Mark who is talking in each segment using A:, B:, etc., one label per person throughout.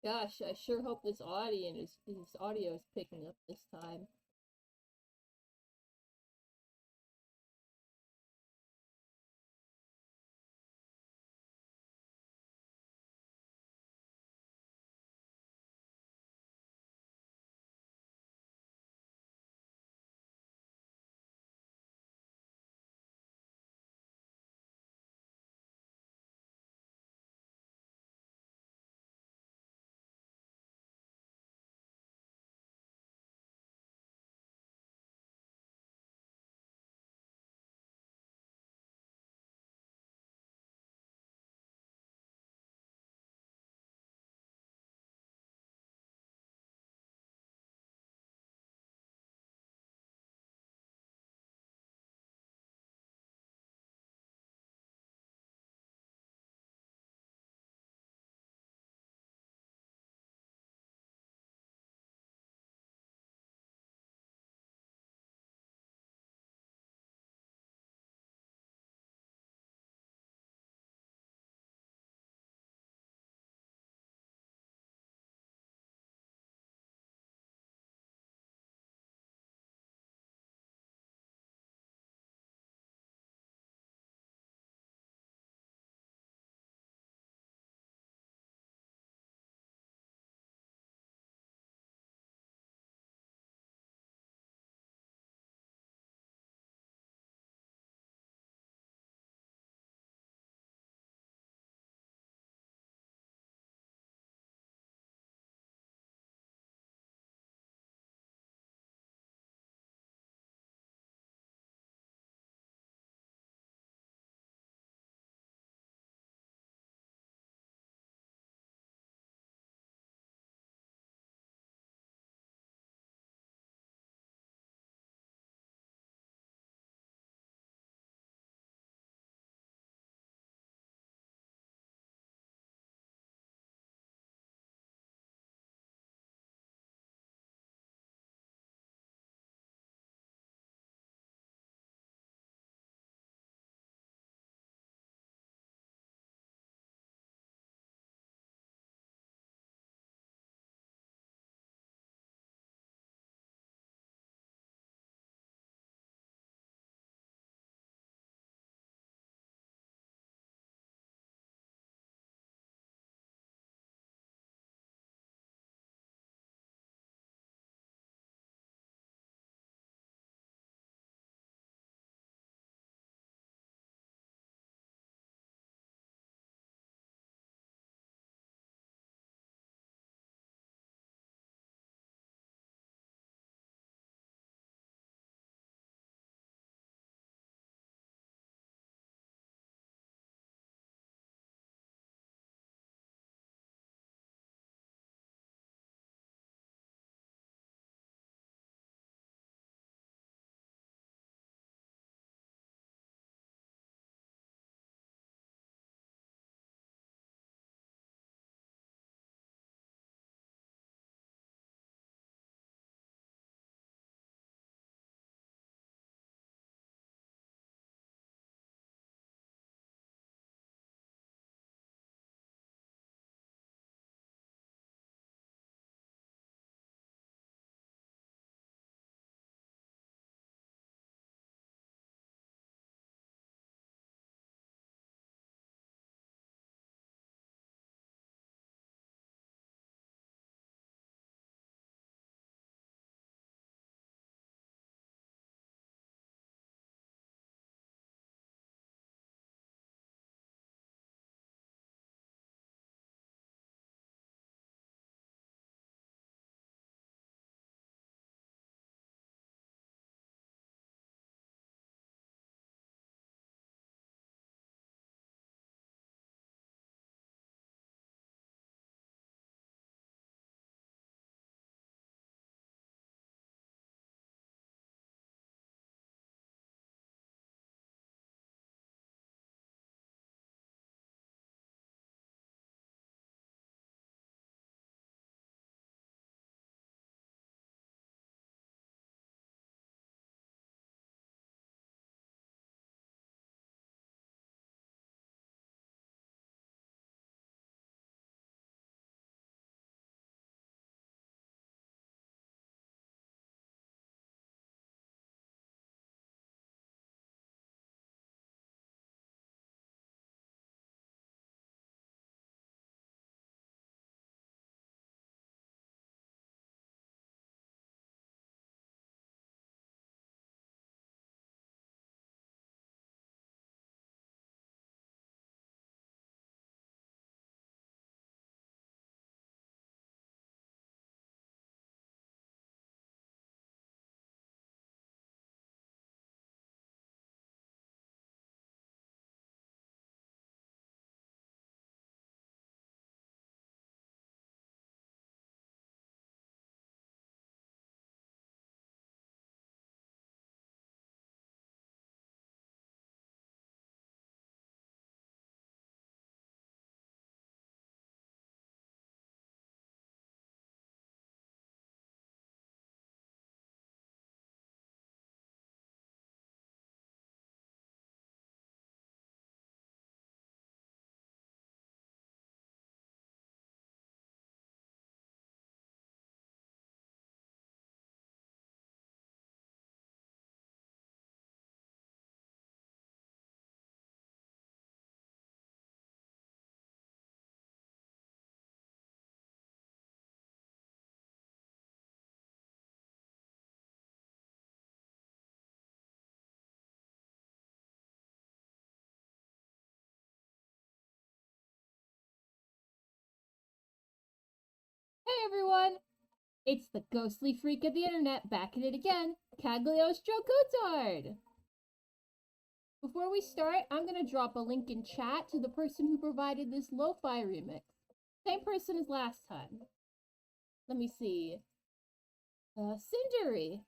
A: Gosh, I sure hope this audio is picking up this time. everyone! It's the ghostly freak of the internet back at it again, Cagliostro Cotard! Before we start, I'm gonna drop a link in chat to the person who provided this lo-fi remix. Same person as last time. Let me see. Cindery.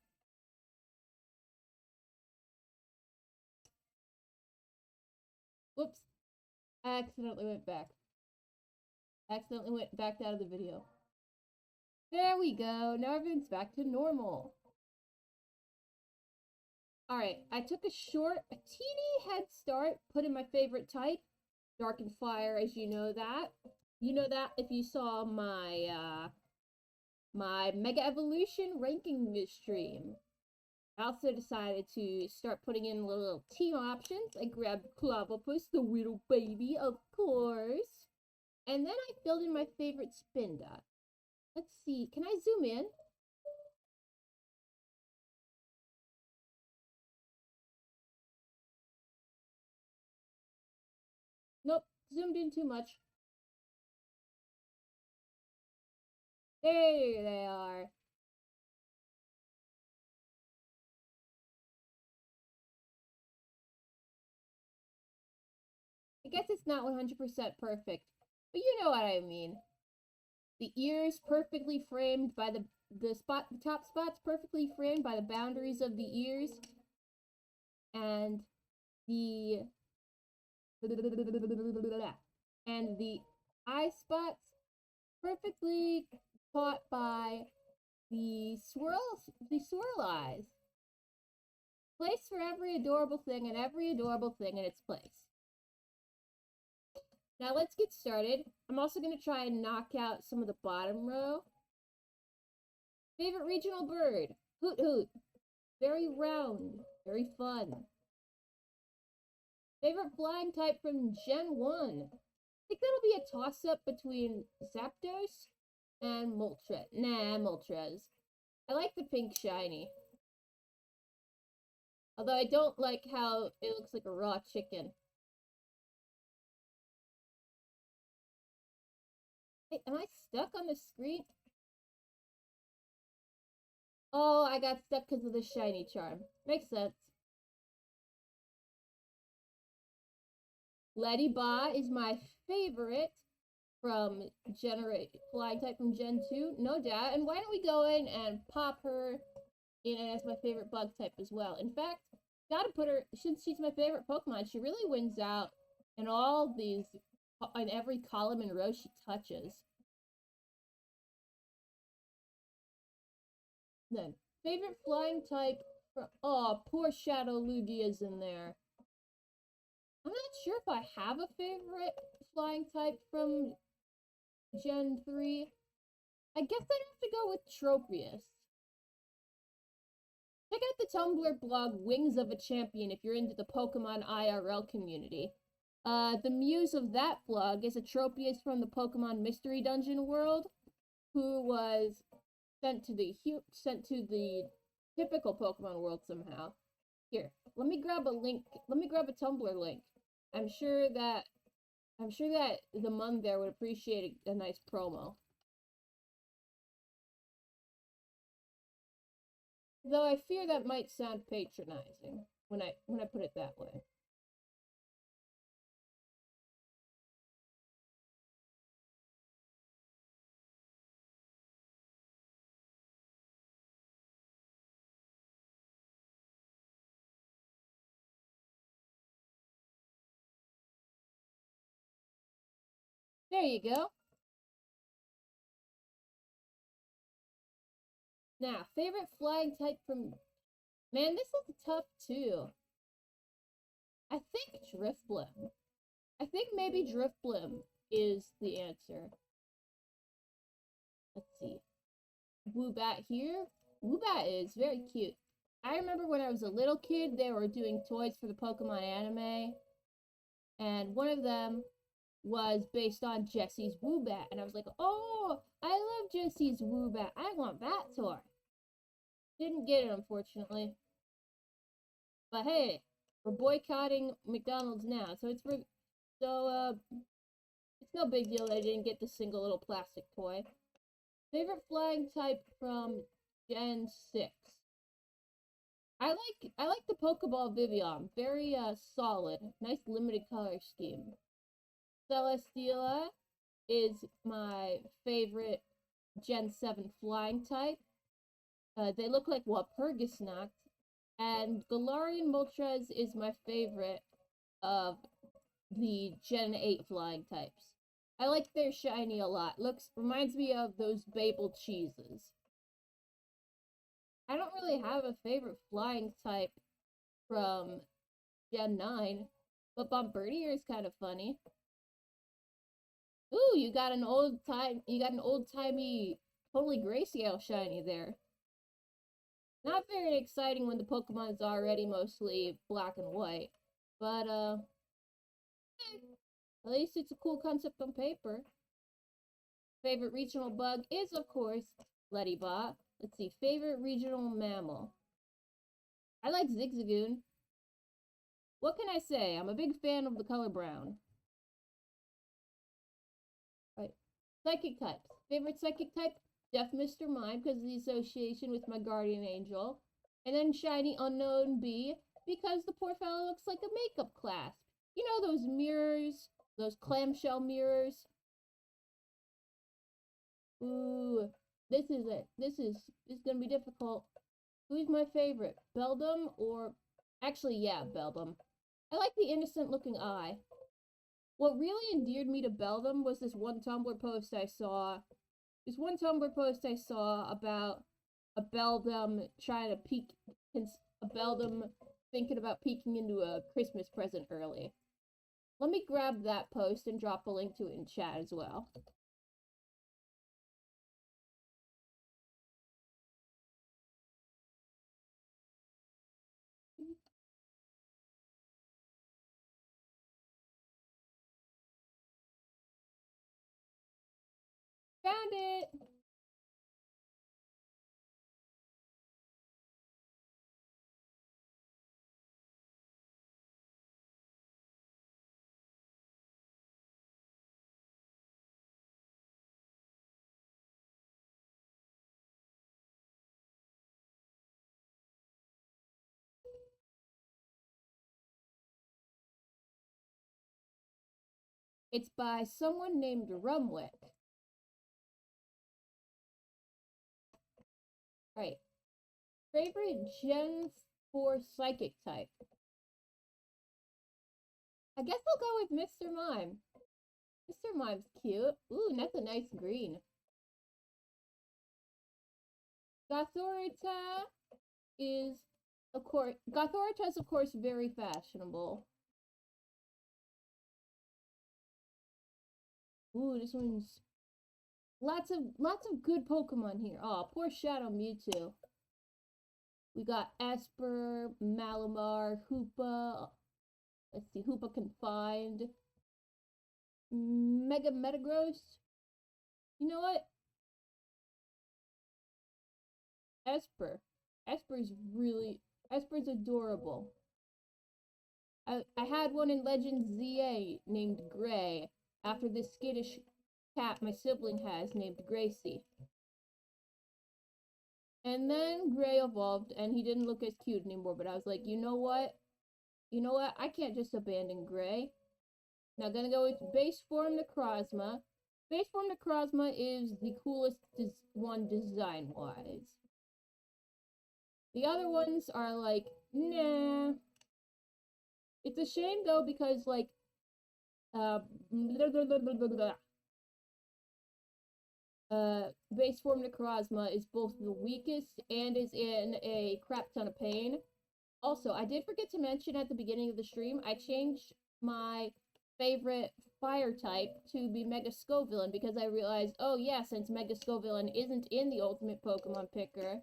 A: Whoops. I accidentally went back. Accidentally went back out of the video. There we go. Now everything's back to normal. Alright, I took a teeny head start, put in my favorite type, Dark and Fire, as you know that. You know that if you saw my, my Mega Evolution ranking stream. I also decided to start putting in little team options. I grabbed Clavopus, the little baby, of course. And then I filled in my favorite spin dot. Let's see, can I zoom in? Nope, zoomed in too much. There they are. I guess it's not 100% perfect, but you know what I mean. The ears perfectly framed by the top spots perfectly framed by the boundaries of the ears, and the eye spots perfectly caught by the swirl eyes. Place for every adorable thing and every adorable thing in its place. Now let's get started. I'm also going to try and knock out some of the bottom row. Favorite regional bird? Hoot hoot. Very round. Very fun. Favorite flying type from Gen 1? I think that'll be a toss-up between Zapdos and Moltres. Nah, Moltres. I like the pink shiny. Although I don't like how it looks like a raw chicken. Hey, am I stuck on the screen? Oh, I got stuck because of the shiny charm. Makes sense. Lady Ba is my favorite from flying type from Gen 2, no doubt. And why don't we go in and pop her in as my favorite bug type as well. In fact, gotta put her, since she's my favorite Pokemon, she really wins out in all these, in every column and row she touches. Then, favorite flying type from, oh, poor Shadow Lugia's in there. I'm not sure if I have a favorite flying type from Gen 3. I guess I'd have to go with Tropius. Check out the Tumblr blog Wings of a Champion if you're into the Pokemon IRL community. The muse of that blog is a Tropius from the Pokemon Mystery Dungeon world, who was sent to the typical Pokemon world somehow. Here, let me grab a link. Let me grab a Tumblr link. I'm sure that the Mun there would appreciate a nice promo. Though I fear that might sound patronizing when I put it that way. There you go. Now, favorite flying type from... Man, this is tough too. I think Drifblim. I think maybe Drifblim is the answer. Let's see. Woobat here. Woobat is very cute. I remember when I was a little kid, they were doing toys for the Pokemon anime. And one of them was based on Jesse's Woobat. And I was like, oh, I love Jesse's Woobat. I want that toy. Didn't get it, unfortunately. But hey, we're boycotting McDonald's now. So it's no big deal that I didn't get the single little plastic toy. Favorite flying type from Gen 6. I like the Pokeball Vivian. Very solid. Nice limited color scheme. Celesteela is my favorite Gen 7 flying type. They look like Walpurgisnacht. And Galarian Moltres is my favorite of the Gen 8 flying types. I like their shiny a lot. Reminds me of those Babel cheeses. I don't really have a favorite flying type from Gen 9, but Bombardier is kind of funny. Ooh, you got an old-timey Holy Grayscale shiny there. Not very exciting when the Pokemon is already mostly black and white, but at least it's a cool concept on paper. Favorite regional bug is, of course, Lettybot. Let's see, favorite regional mammal. I like Zigzagoon. What can I say? I'm a big fan of the color brown. Right. Psychic types. Favorite psychic type? Deaf Mr. Mime, because of the association with my guardian angel. And then Shiny Unknown Bee, because the poor fellow looks like a makeup clasp. You know those mirrors? Those clamshell mirrors? Ooh, this is it. This is gonna be difficult. Who's my favorite? Beldum or... Actually, yeah, Beldum. I like the innocent looking eye. What really endeared me to Beldum was this one Tumblr post I saw. This one Tumblr post I saw about a Beldum trying to peek... A Beldum thinking about peeking into a Christmas present early. Let me grab that post and drop a link to it in chat as well. Found it! It's by someone named Rumwick. Right. Favorite Gen 4 psychic type? I guess I'll go with Mr. Mime. Mr. Mime's cute. Ooh, that's a nice green. Gothorita is, of course, Gothorita is, of course, very fashionable. Ooh, this one's lots of good Pokemon here. Oh, poor Shadow Mewtwo. We got Esper, Malamar, Hoopa. Let's see, Hoopa Confined. Mega Metagross. You know what? Esper. Esper's adorable. I had one in Legend ZA named Gray, after this skittish cat my sibling has named Gracie. And then Gray evolved, and he didn't look as cute anymore, but I was like, you know what? I can't just abandon Gray. Now, gonna go with Base Form Necrozma. Base Form Necrozma is the coolest one design-wise. The other ones are like, nah. It's a shame, though, because, like, Base Form Necrozma is both the weakest and is in a crap ton of pain. Also, I did forget to mention at the beginning of the stream, I changed my favorite fire type to be Mega Scovillain because I realized, oh yeah, since Mega Scovillain isn't in the Ultimate Pokemon Picker,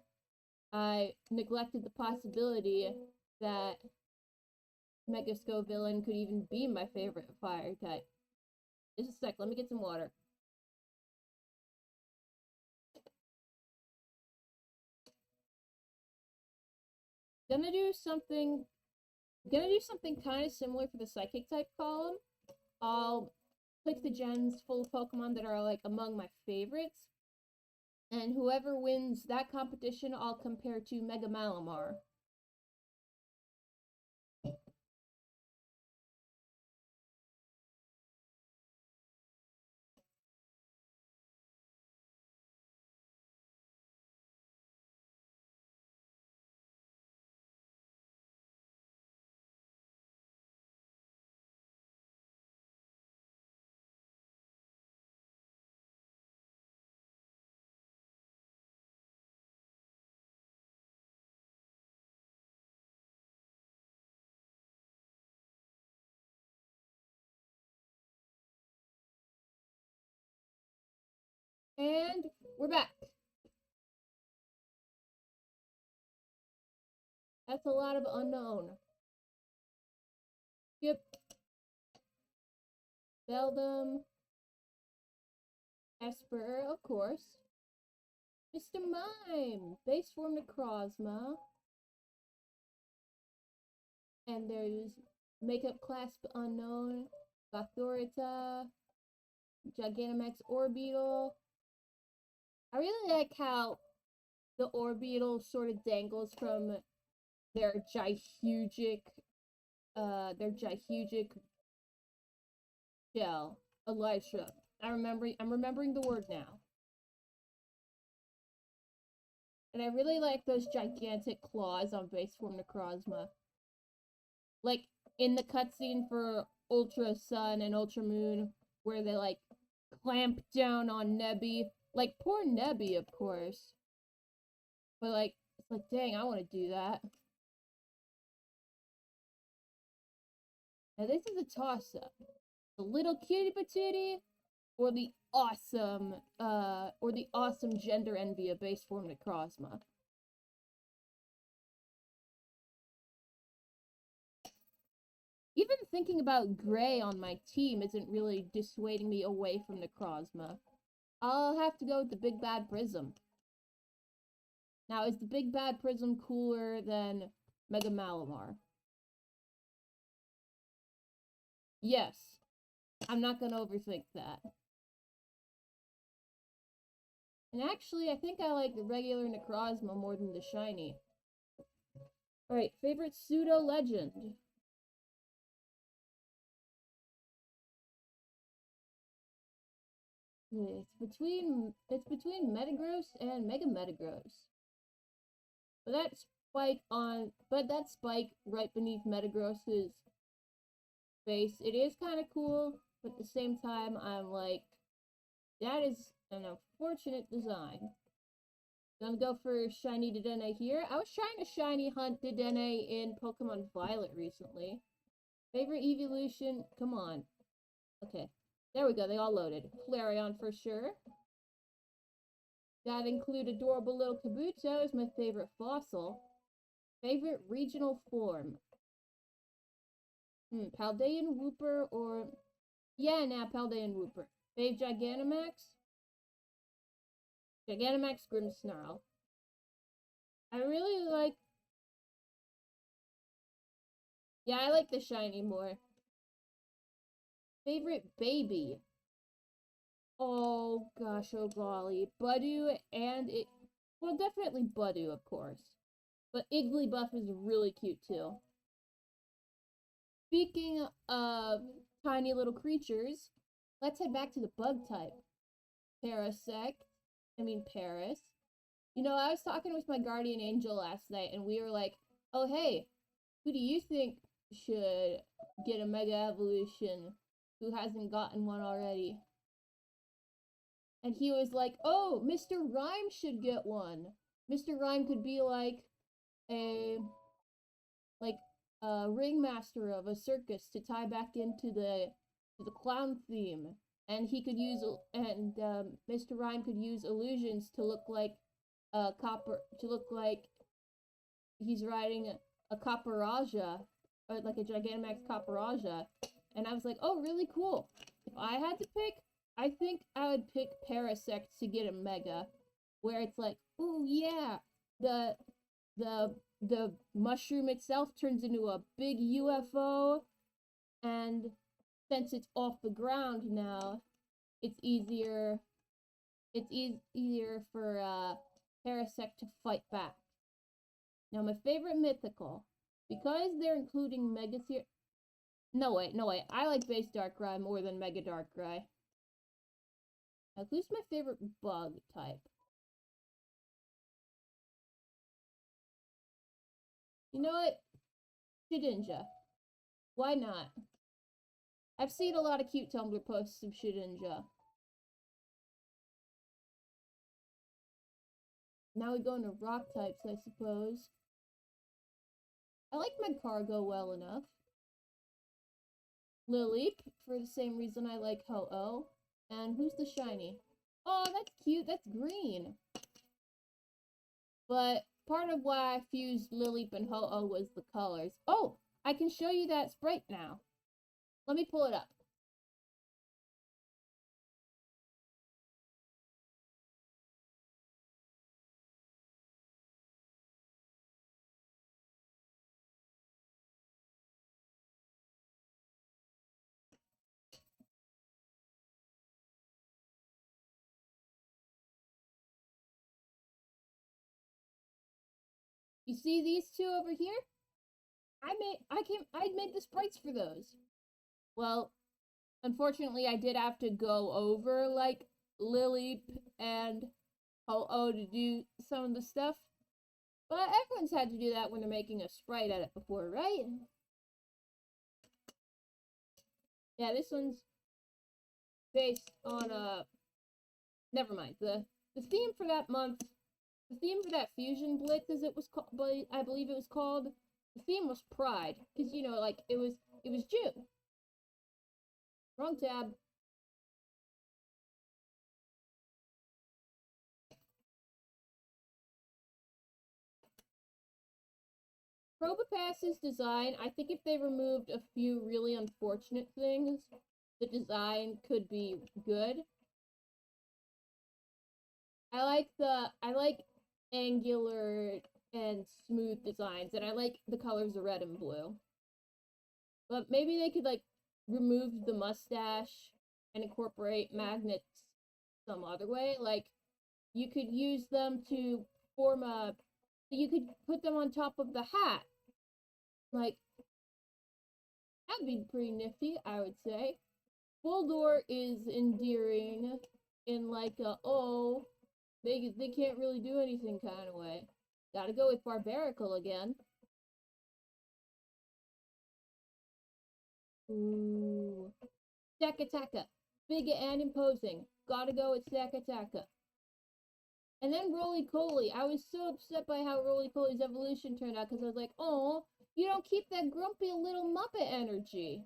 A: I neglected the possibility that Mega Scovillain could even be my favorite fire type. Just a sec, let me get some water. Gonna do something kind of similar for the Psychic type column. I'll click the gens full of Pokemon that are like among my favorites. And whoever wins that competition, I'll compare to Mega Malamar. And we're back. That's a lot of unknown. Yep. Beldum. Esper, of course. Mr. Mime. Base form Necrozma. And there's Makeup Clasp Unknown. Gothorita. Gigantamax Orbeetle. I really like how the Orbeetle sort of dangles from their gihugic shell. Elisha. I'm remembering the word now. And I really like those gigantic claws on base form Necrozma. Like in the cutscene for Ultra Sun and Ultra Moon, where they like clamp down on Nebby. Like poor Nebby, of course. But like, it's like, dang, I want to do that. Now this is a toss-up. The little cutie patootie or the awesome gender envy of base form Necrozma. Even thinking about gray on my team isn't really dissuading me away from Necrozma. I'll have to go with the Big Bad Prism. Now, is the Big Bad Prism cooler than Mega Malamar? Yes. I'm not gonna overthink that. And actually, I think I like the regular Necrozma more than the shiny. Alright, favorite pseudo-legend. It's between Metagross and Mega Metagross. But that spike right beneath Metagross's face, it is kind of cool, but at the same time, I'm like, that is an unfortunate design. Gonna go for shiny Dedenne here. I was trying to shiny hunt Dedenne in Pokemon Violet recently. Favorite evolution? Come on. Okay. There we go, they all loaded. Flareon for sure. That include adorable little Kabuto is my favorite fossil. Favorite regional form? Paldean Wooper or... Yeah, now Paldean Wooper. Fave Gigantamax? Gigantamax Grimmsnarl. I really like... Yeah, I like the shiny more. Favorite baby? Oh gosh, oh golly. Budew and it... Well, definitely Budew, of course. But Igglybuff is really cute too. Speaking of tiny little creatures, let's head back to the bug type. Paris. You know, I was talking with my guardian angel last night, and we were like, oh hey, who do you think should get a Mega Evolution who hasn't gotten one already? And he was like, oh, Mr. Rhyme should get one. Mr. Rhyme could be like a ringmaster of a circus to tie back into the clown theme. And he could use Mr. Rhyme could use illusions to look like he's riding a Caparaja, or like a Gigantamax Caparaja. And I was like, oh, really cool. If I had to pick, I think I would pick Parasect to get a Mega, where it's like, oh yeah, the mushroom itself turns into a big UFO, and since it's off the ground now, it's easier it's easier for Parasect to fight back. Now, my favorite mythical, because they're including Mega Tier. No wait. I like Base Darkrai more than Mega Darkrai. Now, who's my favorite bug type? You know what? Shedinja. Why not? I've seen a lot of cute Tumblr posts of Shedinja. Now we go into rock types, I suppose. I like Magcargo well enough. Lileep, for the same reason I like Ho-Oh. And who's the shiny? Oh, that's cute. That's green. But part of why I fused Lileep and Ho-Oh was the colors. Oh, I can show you that sprite now. Let me pull it up. You see these two over here? I made the sprites for those. Well, unfortunately, I did have to go over, like, Lileep and Ho-Oh to do some of the stuff. But everyone's had to do that when they're making a sprite edit before, right? Yeah, this one's based on, never mind. The theme for that month, the theme for that Fusion Blitz, as it was called, I believe it was called, the theme was Pride. Because, you know, like, it was June. Wrong tab. Probopass's design, I think if they removed a few really unfortunate things, the design could be good. I like angular and smooth designs, and I like the colors of red and blue. But maybe they could, like, remove the mustache and incorporate magnets some other way. Like, you could use them to form a... You could put them on top of the hat. Like, that'd be pretty nifty, I would say. Bulldor is endearing in, like, a, oh, they can't really do anything kind of way. Gotta go with Barbarical again. Ooh. Stakataka. Big and imposing. Gotta go with Stakataka. And then Roly-Poly. I was so upset by how Roly-Poly's evolution turned out because I was like, oh, you don't keep that grumpy little Muppet energy.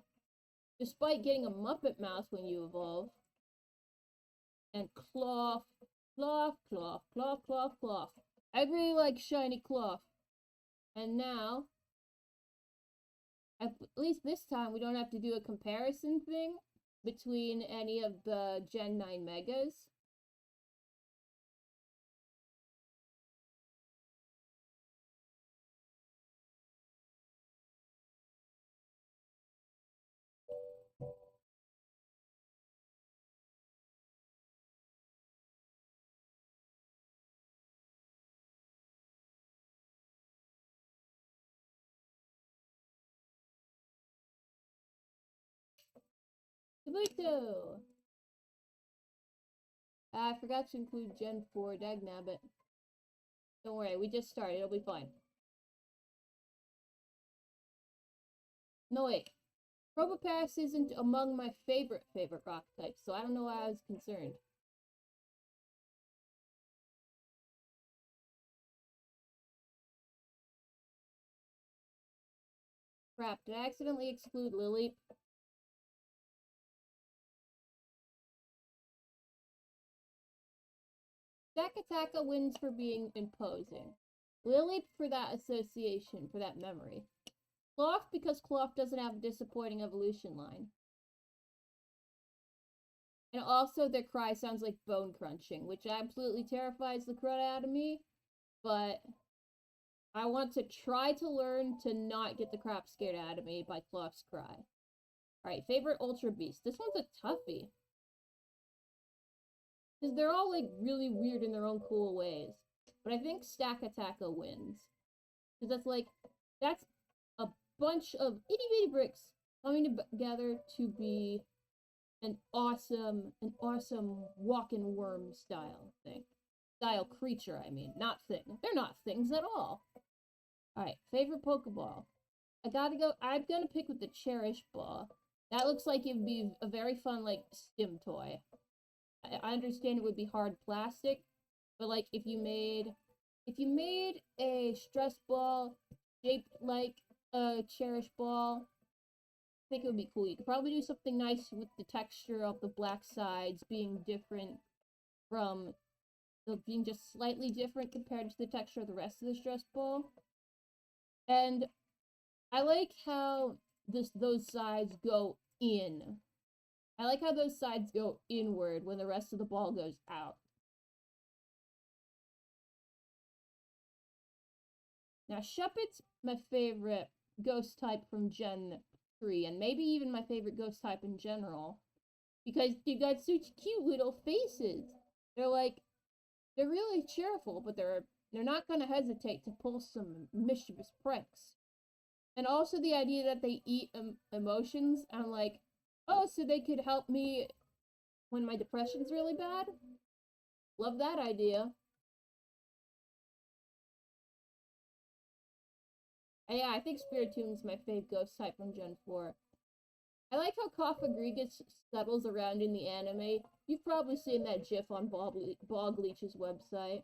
A: Despite getting a Muppet mouth when you evolve. And Cloth. Cloth. I really like shiny Cloth. And now, at least this time, we don't have to do a comparison thing between any of the Gen 9 Megas. Kabuto! I forgot to include Gen 4, dagnabbit. Don't worry, we just started, it'll be fine. No, wait. Probopass isn't among my favorite rock types, so I don't know why I was concerned. Crap, did I accidentally exclude Lileep? Stakataka wins for being imposing. Lileep for that association, for that memory. Cloth because Cloth doesn't have a disappointing evolution line. And also their cry sounds like bone crunching, which absolutely terrifies the crud out of me, but I want to try to learn to not get the crap scared out of me by Cloth's cry. Alright, favorite Ultra Beast. This one's a toughie. Because they're all, like, really weird in their own cool ways. But I think Stack Attacka wins. Because that's a bunch of itty bitty bricks coming together to be an awesome walking worm style thing. Style creature, I mean, not thing. They're not things at all. Alright, favorite Pokeball. I'm gonna pick with the Cherish Ball. That looks like it'd be a very fun, like, stim toy. I understand it would be hard plastic, but, like, if you made a stress ball shaped like a Cherish Ball, I think it would be cool. You could probably do something nice with the texture of the black sides being different from being just slightly different compared to the texture of the rest of the stress ball. And I like how those sides go in. I like how those sides go inward when the rest of the ball goes out. Now, Shuppet's my favorite ghost type from Gen 3, and maybe even my favorite ghost type in general. Because you got such cute little faces. They're really cheerful, but they're not gonna hesitate to pull some mischievous pranks. And also the idea that they eat emotions, I'm like, oh, so they could help me when my depression's really bad? Love that idea. And yeah, I think Spiritoon's my fave ghost type from Gen 4. I like how Cofagrigus settles around in the anime. You've probably seen that gif on Bogleech's website.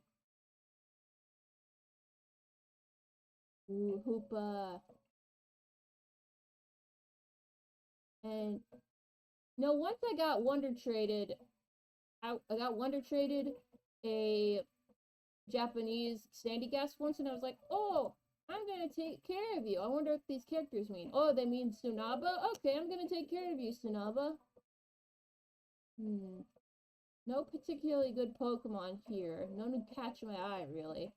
A: Ooh, Hoopa. And no, once I got Wonder Traded, I got Wonder Traded a Japanese Sandygast once, and I was like, oh, I'm gonna take care of you. I wonder what these characters mean. Oh, they mean Tsunaba? Okay, I'm gonna take care of you, Tsunaba. No particularly good Pokemon here. None to catch my eye, really.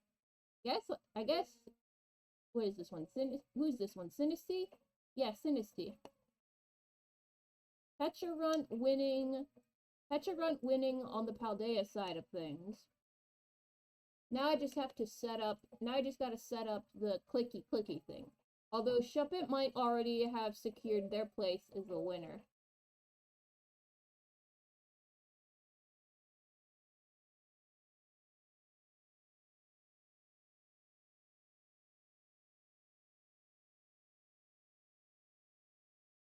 A: I guess, what is this one? Who's this one? Sinistea? Yeah, Sinistea. Pecharunt winning on the Paldea side of things. Now I just gotta set up the clicky thing. Although Shuppet might already have secured their place as the winner.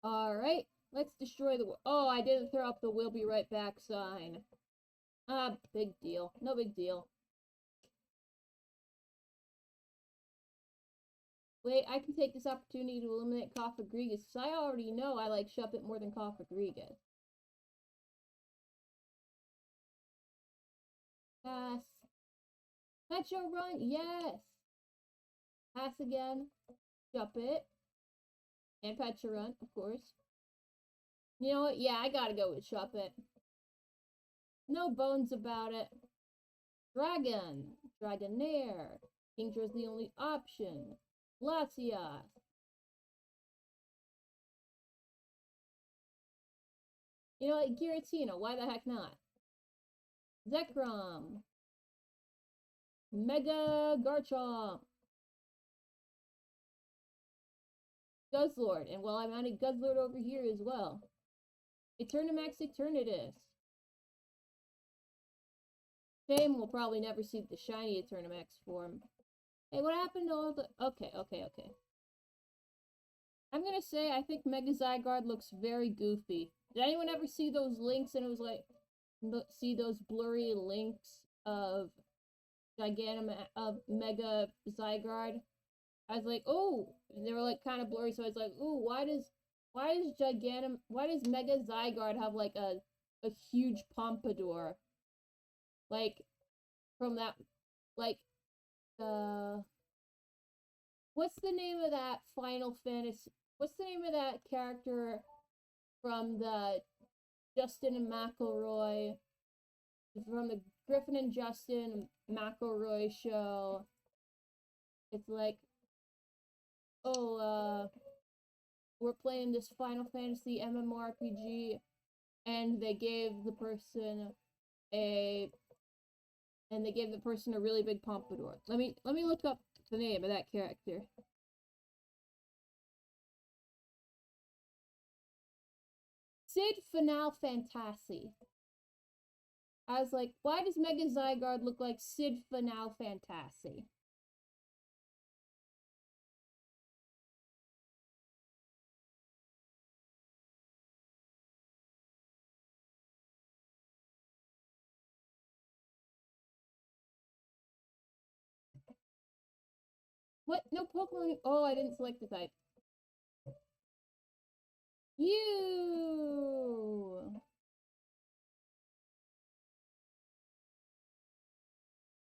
A: Alright, let's destroy the... Oh, I didn't throw up the "we'll be right back" sign. Ah, big deal. No big deal. Wait, I can take this opportunity to eliminate Cofagrigus, because I already know I like Shuppet more than Cofagrigus. Pass. Pecharunt, yes! Pass again. Shuppet. And Pecharunt, of course. You know what? Yeah, I gotta go with Shuppet. No bones about it. Dragon. Dragonair. Kingdra's the only option. Latias. You know what? Giratina. Why the heck not? Zekrom. Mega Garchomp. Guzzlord. And well, I'm adding Guzzlord over here as well. Eternamax Eternatus. Shame we'll probably never see the shiny Eternamax form. Hey, what happened to all the... Okay. I'm gonna say I think Mega Zygarde looks very goofy. Did anyone ever see those links and it was like... See those blurry links of Mega Zygarde? I was like, oh, they were like kind of blurry, so I was like, ooh, why does Mega Zygarde have like a huge pompadour? Like, from that, like, what's the name of that Final Fantasy, what's the name of that character from the Justin and McElroy, from the Griffin and Justin McElroy show? It's like, oh, we're playing this Final Fantasy MMORPG, and they gave the person a and they gave the person a really big pompadour. Let me look up the name of that character. Sid Final Fantasy. I was like, why does Mega Zygarde look like Sid Final Fantasy? What? No Pokemon? Oh, I didn't select the type. You!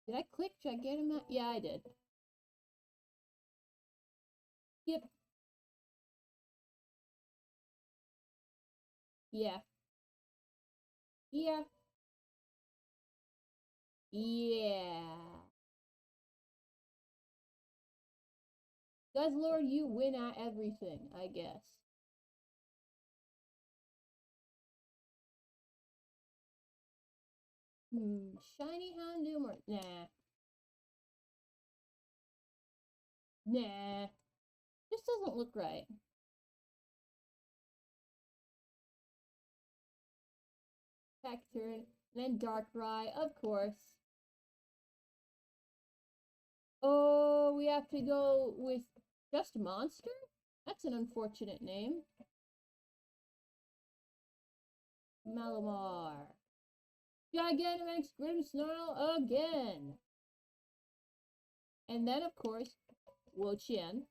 A: Did I click? Should I get him out? Yeah, I did. Yep. Yeah. Yeah. Yeah. Guzzlord, you win at everything, I guess. Shiny Houndoom or nah. Nah. This doesn't look right. Turn, then Darkrai, of course. Oh, we have to go with just Monster? That's an unfortunate name. Malamar. Gigantamax Grimmsnarl again. And then, of course, Wo-Chien.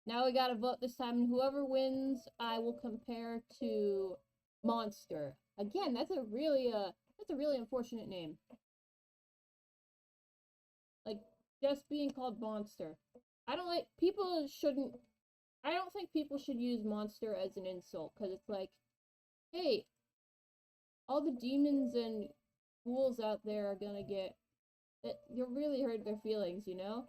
A: Now we gotta vote this time, and whoever wins, I will compare to Monster. Again, that's a really unfortunate name. Like, just being called Monster. I don't think people should use Monster as an insult, because it's like, hey, all the demons and ghouls out there are gonna get, you'll really hurt their feelings, you know?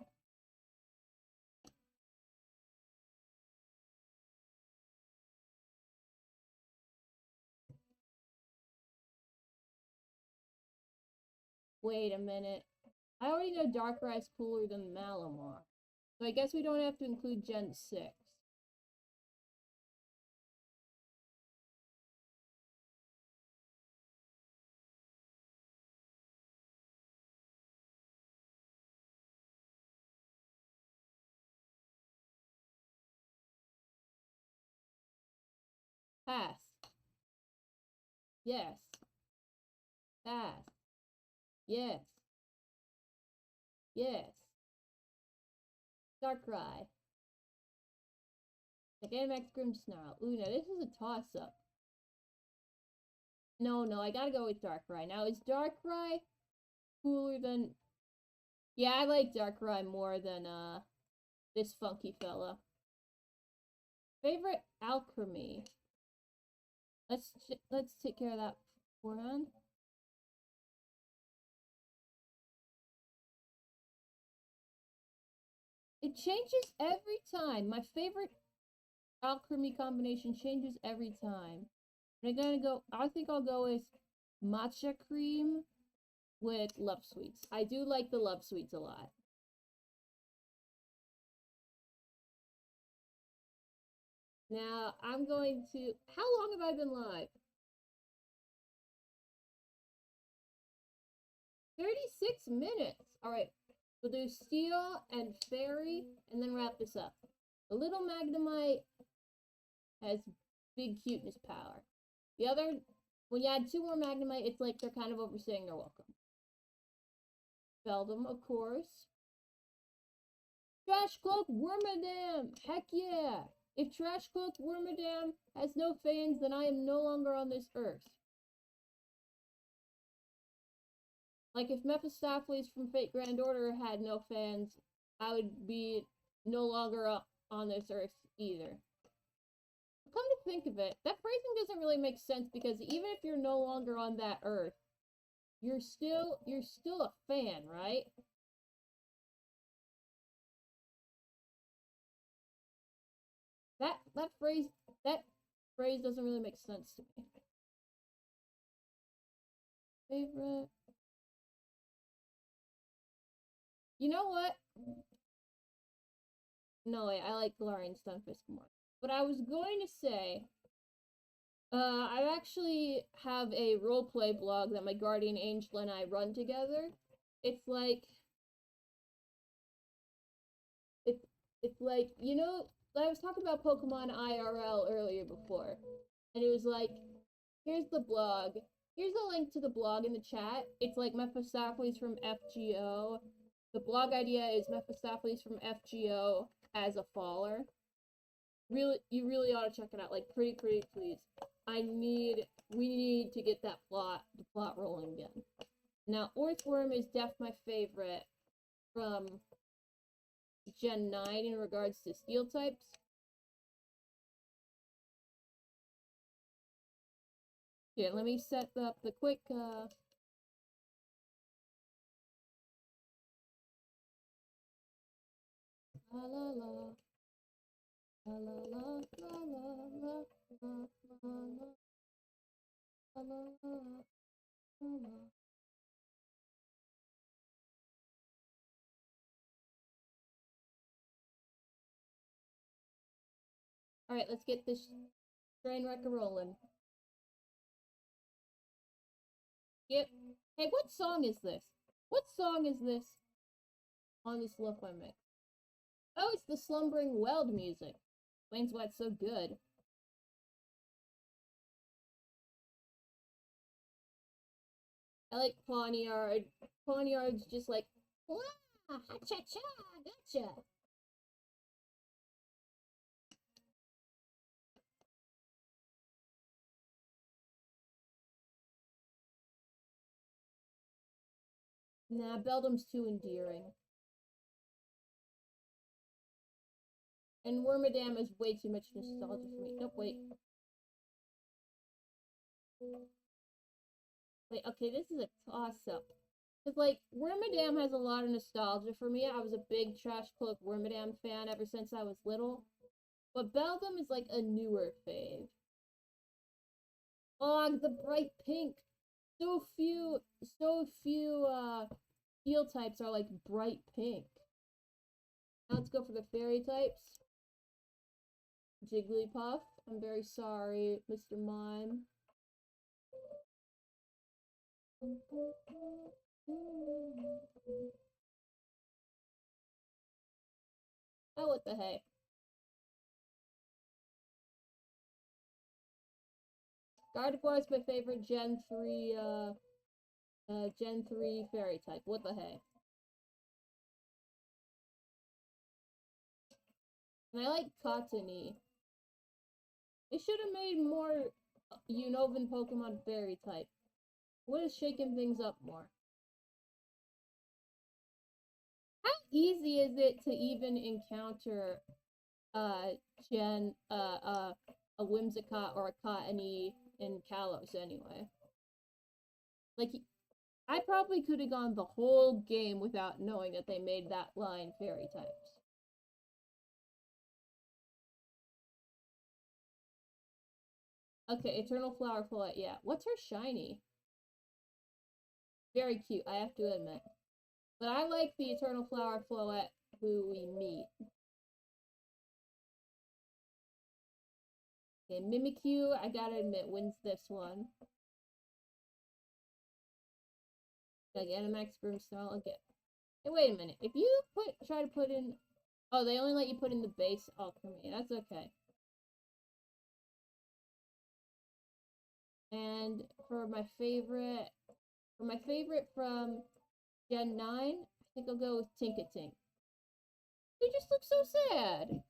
A: Wait a minute. I already know Darkrai's cooler than Malamar. So I guess we don't have to include Gen 6. Pass. Yes. Pass. Yes. Yes. Darkrai. Gigantamax Grimmsnarl. Ooh, now this is a toss-up. No, I gotta go with Darkrai. Now, is Darkrai cooler than... Yeah, I like Darkrai more than, this funky fella. Favorite alchemy. Let's take care of that beforehand. It changes every time. My favorite alchemy combination changes every time. I'm gonna go, I think I'll go with matcha cream with love sweets. I do like the love sweets a lot. Now, I'm going to, how long have I been live? 36 minutes. All right, we'll do Steel and Fairy, and then wrap this up. The little Magnemite has big cuteness power. The other, when you add 2 more Magnemite, it's like they're kind of overstaying their welcome. Beldum, of course. Trash Cloak Wormadam! Heck yeah! If Trash Cloak Wormadam has no fans, then I am no longer on this earth. Like, if Mephistopheles from Fate Grand Order had no fans, I would be no longer on this earth either. Come to think of it, that phrasing doesn't really make sense, because even if you're no longer on that earth, you're still a fan, right? That phrase doesn't really make sense to me. favorite. You know what? No, I like Galarian Stunfisk more. But I was going to say, I actually have a roleplay blog that my guardian angel and I run together. It's like, it's like, you know, I was talking about Pokemon IRL earlier before, and it was like, here's the blog. Here's a link to the blog in the chat. It's like Mephistopheles from FGO. The blog idea is Mephistopheles from FGO as a faller. Really, you really ought to check it out. Like, pretty please. We need to get the plot rolling again. Now, Orthworm is my favorite from Gen 9 in regards to steel types. Here, let me set up the quick, La la la. La la la la la la la la la la la. Alright, let's get this train wreck rolling. Yep. Hey, what song is this? What song is this on this Lo-Fi mix? Oh, it's the Slumbering Weld music. Explains why it's so good. I like Pawniard. Pawniard's just like, wah, ha-cha-cha, gotcha. Nah, Beldum's too endearing. And Wormadam is way too much nostalgia for me. Nope, wait. Wait, okay, this is a toss-up. Because, like, Wormadam has a lot of nostalgia for me. I was a big Trash Cloak Wormadam fan ever since I was little. But Beldum is, like, a newer fave. Oh, the bright pink. So few, steel types are, like, bright pink. Now let's go for the fairy types. Jigglypuff. I'm very sorry, Mr. Mime. Oh, what the heck. Gardevoir is my favorite Gen 3 fairy type. What the heck. And I like Cottony. They should have made more Unova Pokemon fairy type. What is shaking things up more? How easy is it to even encounter a Whimsicott or a Cottony in Kalos anyway? Like, I probably could have gone the whole game without knowing that they made that line fairy types. Okay, Eternal Flower Floette, yeah. What's her shiny? Very cute, I have to admit. But I like the Eternal Flower Floette who we meet. Okay, Mimikyu, I gotta admit, wins this one. Gigantamax Brimstone, okay. Hey, wait a minute. If you try to put in... Oh, they only let you put in the base alchemy. That's okay. And for my favorite from Gen 9, I think I'll go with Tinkatink. They just look so sad.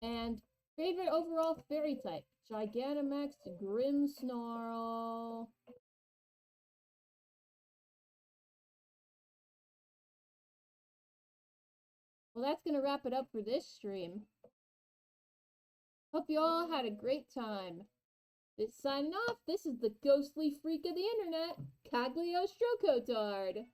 A: And favorite overall fairy type, Gigantamax Grimmsnarl. Well, that's gonna wrap it up for this stream. Hope you all had a great time. Signing off, this is the ghostly freak of the internet, Caglio Strocotard.